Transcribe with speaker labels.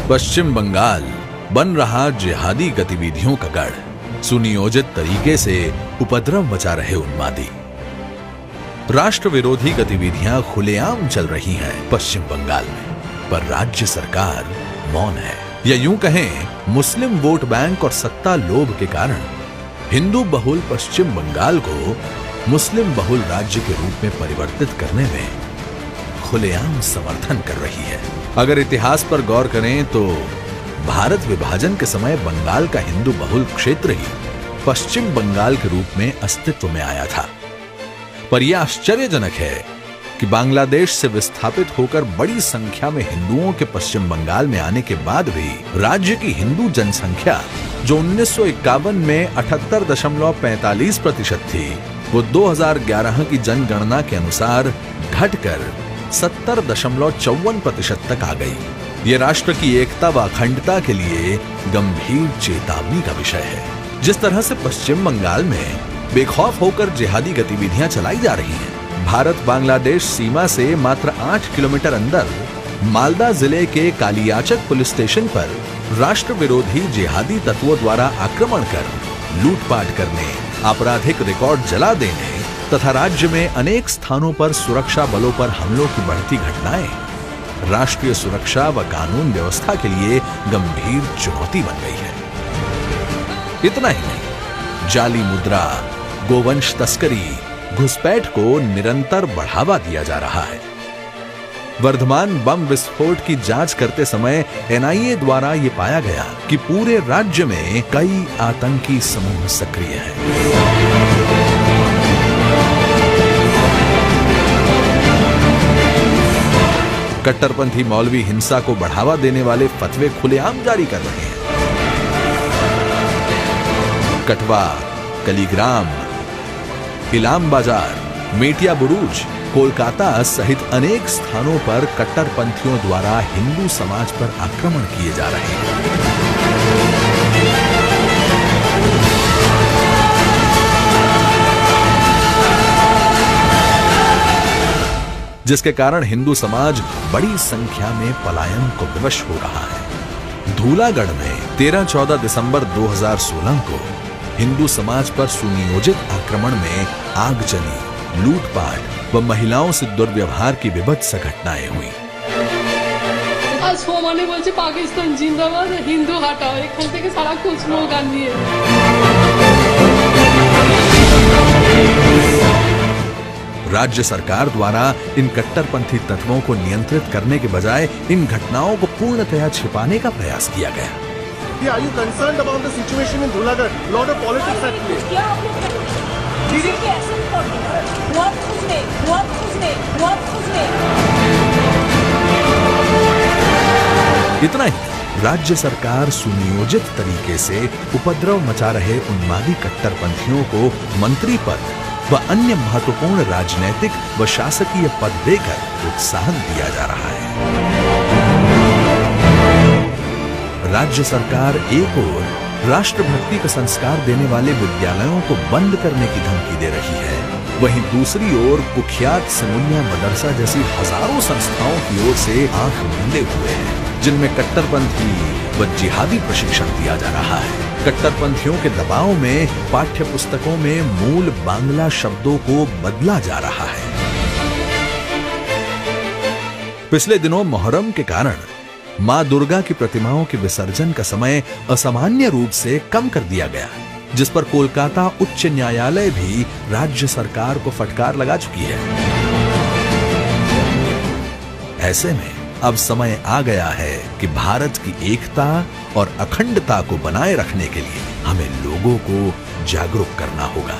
Speaker 1: पश्चिम बंगाल बन रहा जिहादी गतिविधियों का गढ़। सुनियोजित तरीके से उपद्रव मचा रहे उन्मादी। राष्ट्र विरोधी गतिविधियां खुलेआम चल रही हैं पश्चिम बंगाल में, पर राज्य सरकार मौन है। या यूं कहें, मुस्लिम वोट बैंक और सत्ता लोभ के कारण हिंदू बहुल पश्चिम बंगाल को मुस्लिम बहुल राज्य के रूप में परिवर्तित करने में खुलेआम समर्थन कर रही है। अगर इतिहास पर गौर करें तो भारत विभाजन के समय बंगाल का हिंदू बहुल क्षेत्र ही पश्चिम बंगाल के रूप में अस्तित्व में आया था। पर यह आश्चर्यजनक है कि बांग्लादेश से विस्थापित होकर बड़ी संख्या में हिंदुओं के पश्चिम बंगाल में आने के बाद भी राज्य की हिंदू जनसंख्या, जो 1951 में 78.45% थी, वो 2011 की जनगणना के अनुसार घटकर 70.54% तक आ गई। ये राष्ट्र की एकता व अखंडता के लिए गंभीर चेतावनी का विषय है। जिस तरह से पश्चिम बंगाल में बेखौफ होकर जिहादी गतिविधियां चलाई जा रही हैं, भारत बांग्लादेश सीमा से मात्र 8 किलोमीटर अंदर मालदा जिले के कालियाचक पुलिस स्टेशन पर राष्ट्र विरोधी जिहादी तत्वों द्वारा आक्रमण कर लूटपाट करने, आपराधिक रिकॉर्ड जला देने तथा राज्य में अनेक स्थानों पर सुरक्षा बलों पर हमलों की बढ़ती घटनाएं राष्ट्रीय सुरक्षा व कानून व्यवस्था के लिए गंभीर चुनौती बन गई है। इतना ही नहीं, जाली मुद्रा, गोवंश तस्करी, घुसपैठ को निरंतर बढ़ावा दिया जा रहा है। वर्धमान बम विस्फोट की जांच करते समय एनआईए द्वारा यह पाया गया कि पूरे राज्य में कई आतंकी समूह सक्रिय हैं। कट्टरपंथी मौलवी हिंसा को बढ़ावा देने वाले फतवे खुलेआम जारी कर रहे हैं। कटवा, कलीग्राम, इलाम बाजार, मेटिया बुरूज, कोलकाता सहित अनेक स्थानों पर कट्टरपंथियों द्वारा हिंदू समाज पर आक्रमण किए जा रहे हैं। जिसके कारण हिंदू समाज बड़ी संख्या में पलायन को विवश हो रहा है। धूलागढ़ में 13-14 दिसंबर 2016 को हिंदू समाज पर सुनियोजित आक्रमण में आगजनी, लूटपाट व महिलाओं से दुर्व्यवहार की विभत्स घटनाएं हुई।
Speaker 2: आज सोमाने बोलছে पाकिस्तान जिंदाबाद, हिंदू हटाओ, এখান থেকে সারা খুব স্লোগান দিয়ে।
Speaker 1: राज्य सरकार द्वारा इन कट्टरपंथी तत्वों को नियंत्रित करने के बजाय इन घटनाओं को पूर्णतया छिपाने का प्रयास किया गया।
Speaker 3: Are you concerned about the situation in Dhulagarh? Lot of politics at play.
Speaker 1: इतना ही, राज्य सरकार सुनियोजित तरीके से उपद्रव मचा रहे उन्मादी कट्टरपंथियों को मंत्री पद व अन्य महत्वपूर्ण राजनैतिक व शासकीय पद देकर प्रोत्साहन दिया जा रहा है। राज्य सरकार एक ओर राष्ट्रभक्ति का संस्कार देने वाले विद्यालयों को बंद करने की धमकी दे रही है, वहीं दूसरी ओर कुख्यात समूनिया मदरसा जैसी हजारों संस्थाओं की ओर से आंख मूंदे हुए हैं, जिनमें कट्टरपंथी व जिहादी प्रशिक्षण दिया जा रहा है। कट्टरपंथियों के दबाव में पाठ्य पुस्तकों में मूल बांग्ला शब्दों को बदला जा रहा है। पिछले दिनों मुहर्रम के कारण मां दुर्गा की प्रतिमाओं के विसर्जन का समय असामान्य रूप से कम कर दिया गया, जिस पर कोलकाता उच्च न्यायालय भी राज्य सरकार को फटकार लगा चुकी है। ऐसे में अब समय आ गया है कि भारत की एकता और अखंडता को बनाए रखने के लिए हमें लोगों को जागरूक करना होगा।